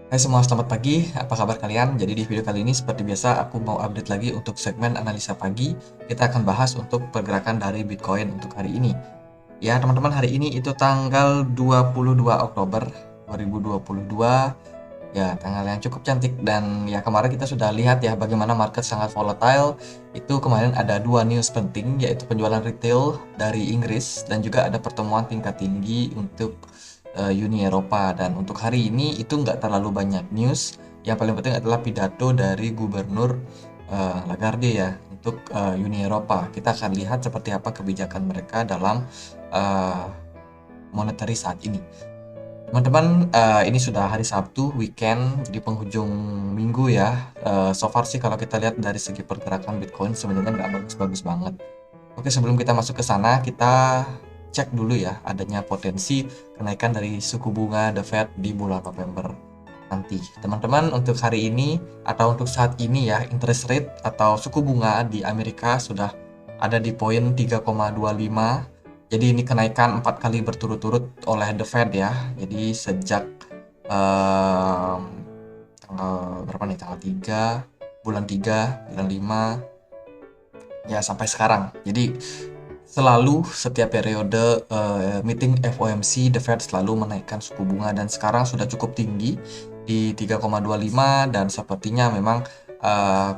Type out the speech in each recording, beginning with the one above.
Hai semua, selamat pagi. Apa kabar kalian? Jadi di video kali ini seperti biasa aku mau update lagi untuk segmen analisa pagi. Kita akan bahas untuk pergerakan dari Bitcoin untuk hari ini. Ya, teman-teman, hari ini itu tanggal 22 Oktober 2022. Ya, tanggal yang cukup cantik dan ya kemarin kita sudah lihat ya bagaimana market sangat volatile. Itu kemarin ada dua news penting yaitu penjualan retail dari Inggris dan juga ada pertemuan tingkat tinggi untuk Uni Eropa. Dan untuk hari ini itu nggak terlalu banyak news. Yang paling penting adalah pidato dari Gubernur Lagarde ya untuk Uni Eropa. Kita akan lihat seperti apa kebijakan mereka dalam uh, monetary saat ini. Teman-teman, ini sudah hari Sabtu, weekend, di penghujung minggu ya. So far sih kalau kita lihat dari segi pergerakan Bitcoin sebenarnya nggak bagus-bagus banget. Oke, sebelum kita masuk ke sana, kita cek dulu ya adanya potensi kenaikan dari suku bunga The Fed di bulan November nanti. Teman-teman, untuk hari ini atau untuk saat ini ya, interest rate atau suku bunga di Amerika sudah ada di poin 3,25. Jadi ini kenaikan 4 kali berturut-turut oleh The Fed ya. Jadi sejak em, tanggal berapa nih? Tanggal 3, bulan 5 ya sampai sekarang. Jadi selalu setiap periode meeting FOMC, The Fed selalu menaikkan suku bunga dan sekarang sudah cukup tinggi di 3,25 dan sepertinya memang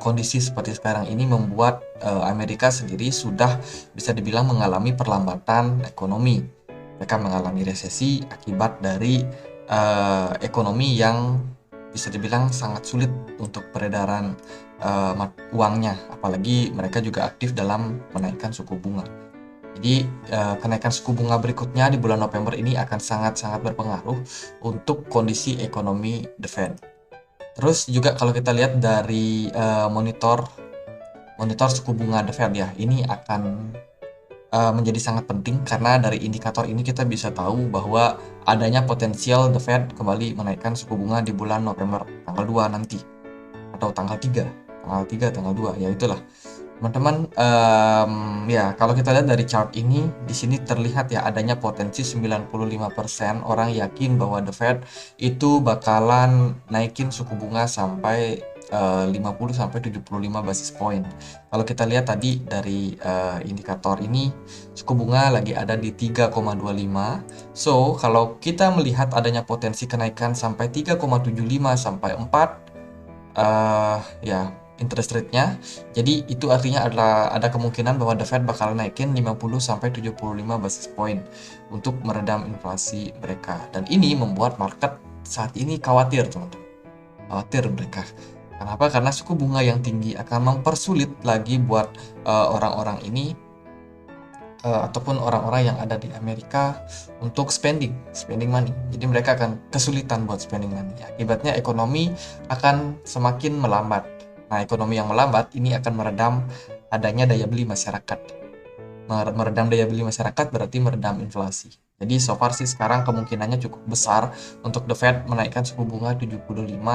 kondisi seperti sekarang ini membuat Amerika sendiri sudah bisa dibilang mengalami perlambatan ekonomi. Mereka mengalami resesi akibat dari ekonomi yang bisa dibilang sangat sulit untuk peredaran uangnya, apalagi mereka juga aktif dalam menaikkan suku bunga. Jadi kenaikan suku bunga berikutnya di bulan November ini akan sangat-sangat berpengaruh untuk kondisi ekonomi The Fed. Terus juga kalau kita lihat dari monitor suku bunga The Fed ya, ini akan menjadi sangat penting karena dari indikator ini kita bisa tahu bahwa adanya potensial The Fed kembali menaikkan suku bunga di bulan November tanggal 2 nanti atau tanggal 2 ya itulah. Teman-teman, ya kalau kita lihat dari chart ini, di sini terlihat ya adanya potensi 95% orang yakin bahwa The Fed itu bakalan naikin suku bunga sampai 50 sampai 75 basis point. Kalau kita lihat tadi dari indikator ini, suku bunga lagi ada di 3,25. So, kalau kita melihat adanya potensi kenaikan sampai 3,75 sampai 4, ya interest rate-nya. Jadi itu artinya adalah ada kemungkinan bahwa The Fed bakal naikin 50 sampai 75 basis point untuk meredam inflasi mereka. Dan ini membuat market saat ini khawatir, teman-teman. Khawatir mereka. Kenapa? Karena suku bunga yang tinggi akan mempersulit lagi buat orang-orang ini ataupun orang-orang yang ada di Amerika untuk spending money. Jadi mereka akan kesulitan buat spending money. Akibatnya ekonomi akan semakin melambat. Nah, ekonomi yang melambat ini akan meredam adanya daya beli masyarakat. Meredam daya beli masyarakat berarti meredam inflasi. Jadi so far sih sekarang kemungkinannya cukup besar untuk The Fed menaikkan suku bunga 75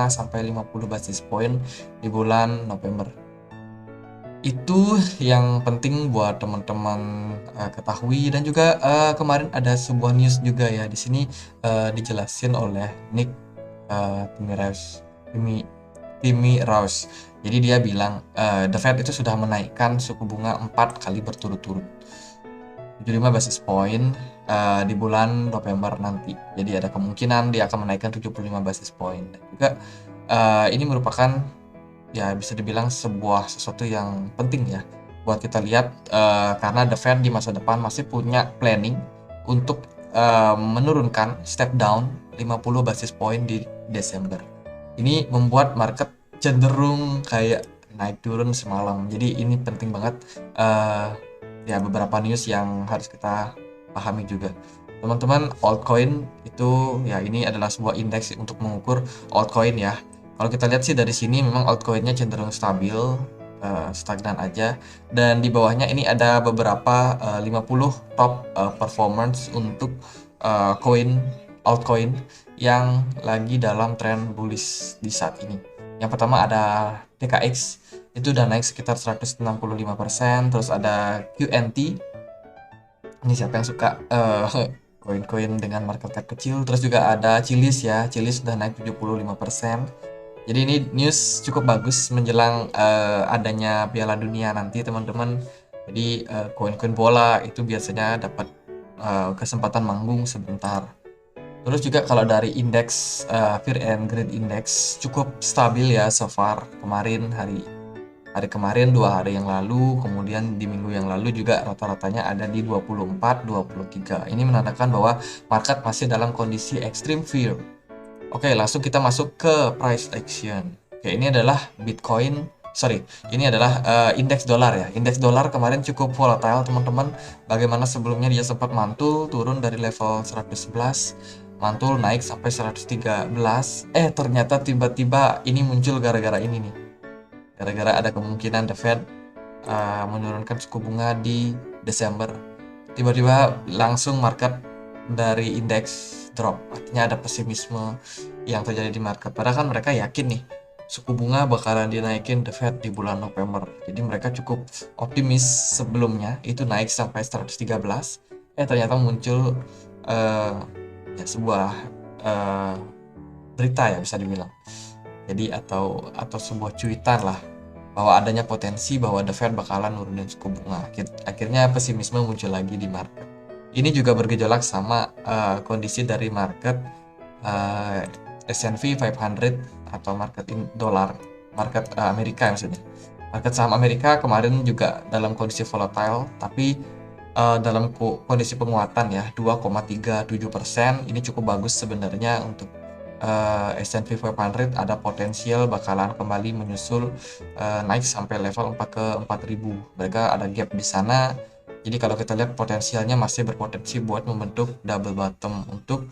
sampai 50 basis point di bulan November. Itu yang penting buat teman-teman ketahui dan juga kemarin ada sebuah news juga ya di sini dijelasin oleh Nick Timmy Rose. Jadi dia bilang The Fed itu sudah menaikkan suku bunga 4 kali berturut-turut 75 basis point di bulan November nanti. Jadi ada kemungkinan dia akan menaikkan 75 basis point. Dan juga ini merupakan ya bisa dibilang sebuah sesuatu yang penting ya buat kita lihat karena The Fed di masa depan masih punya planning untuk menurunkan step down 50 basis point di Desember. Ini membuat market cenderung kayak naik turun semalam. Jadi ini penting banget ya beberapa news yang harus kita pahami juga. Teman-teman, altcoin itu ya ini adalah sebuah indeks untuk mengukur altcoin ya. Kalau kita lihat sih dari sini memang altcoinnya cenderung stabil, stagnan aja. Dan di bawahnya ini ada beberapa 50 top performance untuk altcoin yang lagi dalam tren bullish di saat ini. Yang pertama ada TKX, itu udah naik sekitar 165%. Terus ada QNT, ini siapa yang suka koin-koin dengan market cap kecil. Terus juga ada Chiliz ya, Chiliz sudah naik 75%. Jadi ini news cukup bagus menjelang adanya Piala Dunia nanti teman-teman. Jadi koin-koin bola itu biasanya dapat kesempatan manggung sebentar. Terus juga kalau dari indeks Fear and Greed Index cukup stabil ya so far. Kemarin hari kemarin 2 hari yang lalu, kemudian di minggu yang lalu juga rata-ratanya ada di 24, 23. Ini menandakan bahwa market masih dalam kondisi extreme fear. Oke, langsung kita masuk ke price action. Oke, ini adalah ini adalah indeks dolar ya. Indeks dolar kemarin cukup volatile teman-teman. Bagaimana sebelumnya dia sempat mantul turun dari level 111, mantul naik sampai 113. Ternyata tiba-tiba ini muncul gara-gara ini nih. Gara-gara ada kemungkinan The Fed menurunkan suku bunga di Desember. Tiba-tiba langsung market dari indeks drop, artinya ada pesimisme yang terjadi di market. Padahal kan mereka yakin nih suku bunga bakalan dinaikin The Fed di bulan November. Jadi mereka cukup optimis sebelumnya itu naik sampai 113. Ternyata muncul sebuah berita ya bisa dibilang. Jadi atau sebuah cuitan lah bahwa adanya potensi bahwa The Fed bakalan nurunin suku bunga. Akhirnya pesimisme muncul lagi di market. Ini juga bergejolak sama kondisi dari market S&P 500 atau market dolar, market Amerika maksudnya. Market saham Amerika kemarin juga dalam kondisi volatile, tapi dalam kondisi penguatan ya 2,37%. Ini cukup bagus sebenarnya untuk S&P 500. Ada potensial bakalan kembali menyusul naik sampai level ke 4.000. Mereka ada gap di sana. Jadi kalau kita lihat potensialnya masih berpotensi buat membentuk double bottom untuk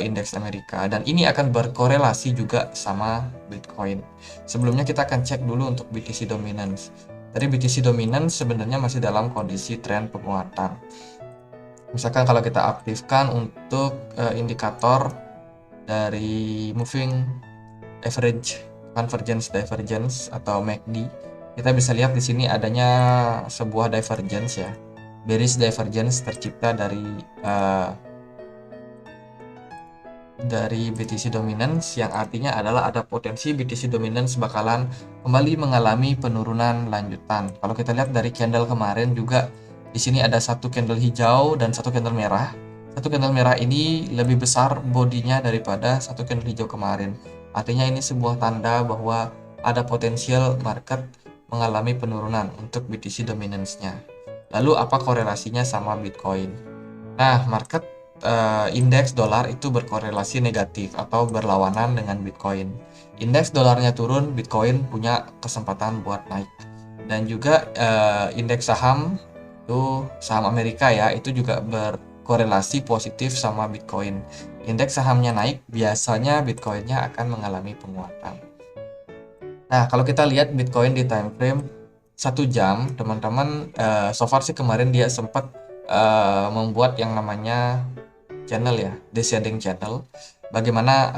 indeks Amerika, dan ini akan berkorelasi juga sama Bitcoin. Sebelumnya kita akan cek dulu untuk BTC Dominance. Tadi BTC Dominance sebenarnya masih dalam kondisi tren penguatan. Misalkan kalau kita aktifkan untuk indikator dari Moving Average Convergence Divergence atau MACD, kita bisa lihat di sini adanya sebuah divergence ya. Bearish divergence tercipta dari BTC Dominance, yang artinya adalah ada potensi BTC Dominance bakalan kembali mengalami penurunan lanjutan. Kalau kita lihat dari candle kemarin juga di sini ada satu candle hijau dan satu candle merah. Satu candle merah ini lebih besar bodinya daripada satu candle hijau kemarin. Artinya ini sebuah tanda bahwa ada potensial market mengalami penurunan untuk BTC Dominance-nya. Lalu apa korelasinya sama Bitcoin? Nah, market indeks dolar itu berkorelasi negatif atau berlawanan dengan Bitcoin. Indeks dolarnya turun, Bitcoin punya kesempatan buat naik. Dan juga indeks saham itu saham Amerika ya, itu juga berkorelasi positif sama Bitcoin. Indeks sahamnya naik, biasanya Bitcoinnya akan mengalami penguatan. Nah, kalau kita lihat Bitcoin di time frame 1 jam, teman-teman, so far sih kemarin dia sempat membuat yang namanya channel ya, descending channel. Bagaimana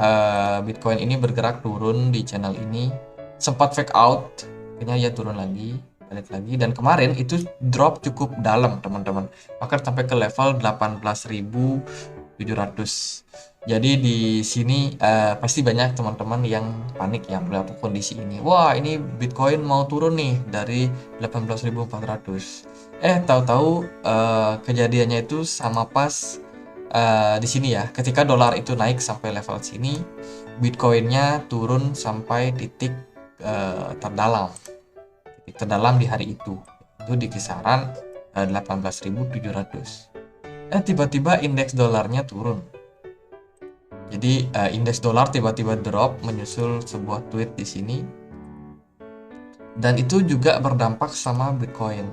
Bitcoin ini bergerak turun di channel ini, sempat fake out, akhirnya ya turun lagi, balik lagi, dan kemarin itu drop cukup dalam teman-teman, bahkan sampai ke level 18.700. Jadi di sini pasti banyak teman-teman yang panik ya melihat kondisi ini. Wah, ini Bitcoin mau turun nih dari 18.400. Tahu-tahu kejadiannya itu sama pas di sini ya. Ketika dolar itu naik sampai level sini, Bitcoinnya turun sampai titik terdalam. Titik terdalam di hari itu di kisaran 18.700. Tiba-tiba indeks dolarnya turun. Jadi indeks dolar tiba-tiba drop menyusul sebuah tweet di sini, dan itu juga berdampak sama Bitcoin.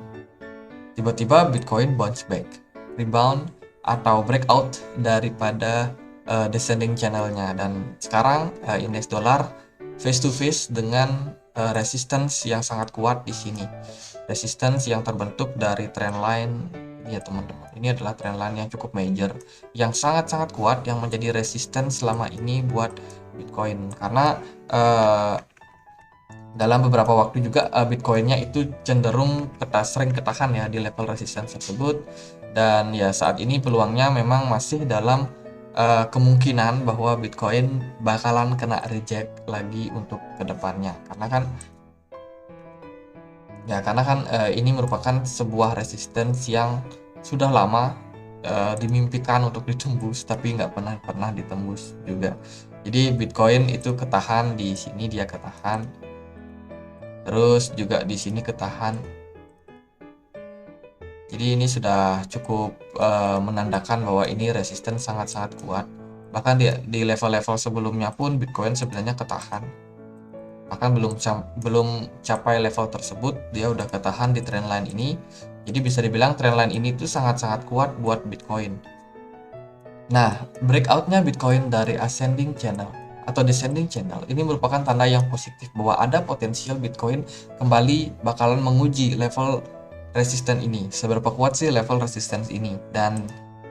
Tiba-tiba Bitcoin bounce back, rebound atau breakout daripada descending channelnya, dan sekarang indeks dolar face to face dengan resistance yang sangat kuat di sini. Resistance yang terbentuk dari trendline ini ya teman-teman. Ini adalah trendline yang cukup major, yang sangat-sangat kuat, yang menjadi resisten selama ini buat Bitcoin. Karena Dalam beberapa waktu juga Bitcoin-nya itu cenderung sering ketahan ya di level resistance tersebut, dan ya saat ini peluangnya memang masih dalam kemungkinan bahwa Bitcoin bakalan kena reject lagi untuk kedepannya, karena kan ini merupakan sebuah resistance yang sudah lama dimimpikan untuk ditembus tapi nggak pernah ditembus juga. Jadi Bitcoin itu ketahan di sini, dia ketahan. Terus juga di sini ketahan. Jadi ini sudah cukup menandakan bahwa ini resisten sangat-sangat kuat. Bahkan di level-level sebelumnya pun Bitcoin sebenarnya ketahan. Bahkan belum capai level tersebut, dia udah ketahan di trendline ini. Jadi bisa dibilang trendline ini tuh sangat-sangat kuat buat Bitcoin. Nah, breakoutnya Bitcoin dari ascending channel atau descending channel ini merupakan tanda yang positif bahwa ada potensial Bitcoin kembali bakalan menguji level resisten ini. Seberapa kuat sih level resistance ini? Dan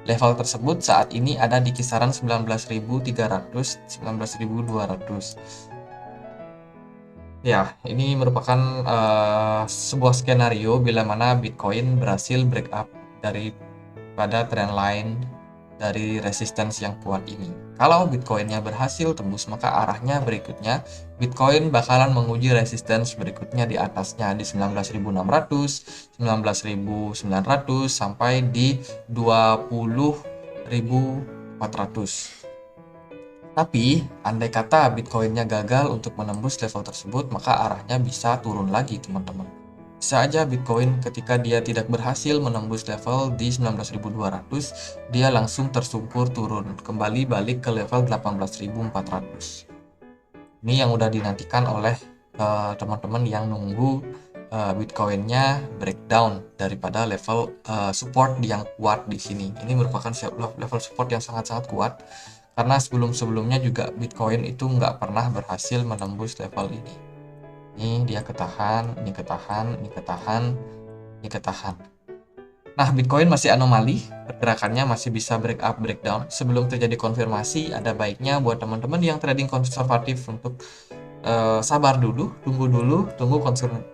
level tersebut saat ini ada di kisaran 19.300, 19.200. Ya, ini merupakan sebuah skenario bila mana Bitcoin berhasil break up daripada trendline dari resistance yang kuat ini. Kalau Bitcoinnya berhasil tembus, maka arahnya berikutnya Bitcoin bakalan menguji resistance berikutnya di atasnya di 19.600, 19.900 sampai di 20.400. Tapi, andai kata Bitcoinnya gagal untuk menembus level tersebut, maka arahnya bisa turun lagi, teman-teman. Bisa aja Bitcoin ketika dia tidak berhasil menembus level di 19.200, dia langsung tersungkur turun, kembali balik ke level 18.400. Ini yang udah dinantikan oleh teman-teman yang nunggu Bitcoinnya breakdown daripada level support yang kuat di sini. Ini merupakan level support yang sangat-sangat kuat. Karena sebelum-sebelumnya juga Bitcoin itu nggak pernah berhasil menembus level ini. Ini dia ketahan, ini ketahan, ini ketahan, ini ketahan. Nah, Bitcoin masih anomali, pergerakannya masih bisa break up, breakdown. Sebelum terjadi konfirmasi, ada baiknya buat teman-teman yang trading konservatif untuk sabar dulu, tunggu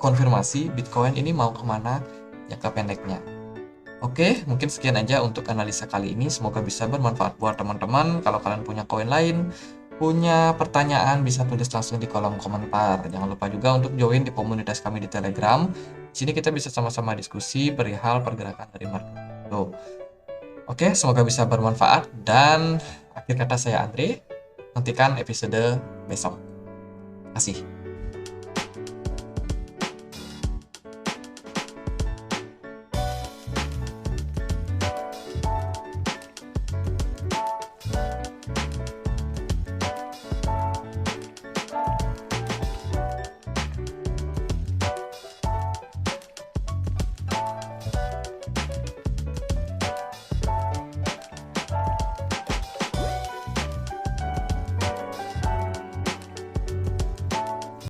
konfirmasi Bitcoin ini mau kemana jangka pendeknya. Oke, mungkin sekian aja untuk analisa kali ini. Semoga bisa bermanfaat buat teman-teman. Kalau kalian punya koin lain, punya pertanyaan, bisa tulis langsung di kolom komentar. Jangan lupa juga untuk join di komunitas kami di Telegram. Di sini kita bisa sama-sama diskusi perihal pergerakan dari market. Tuh. Oke, semoga bisa bermanfaat. Dan akhir kata saya Andre. Nantikan episode besok. Terima kasih.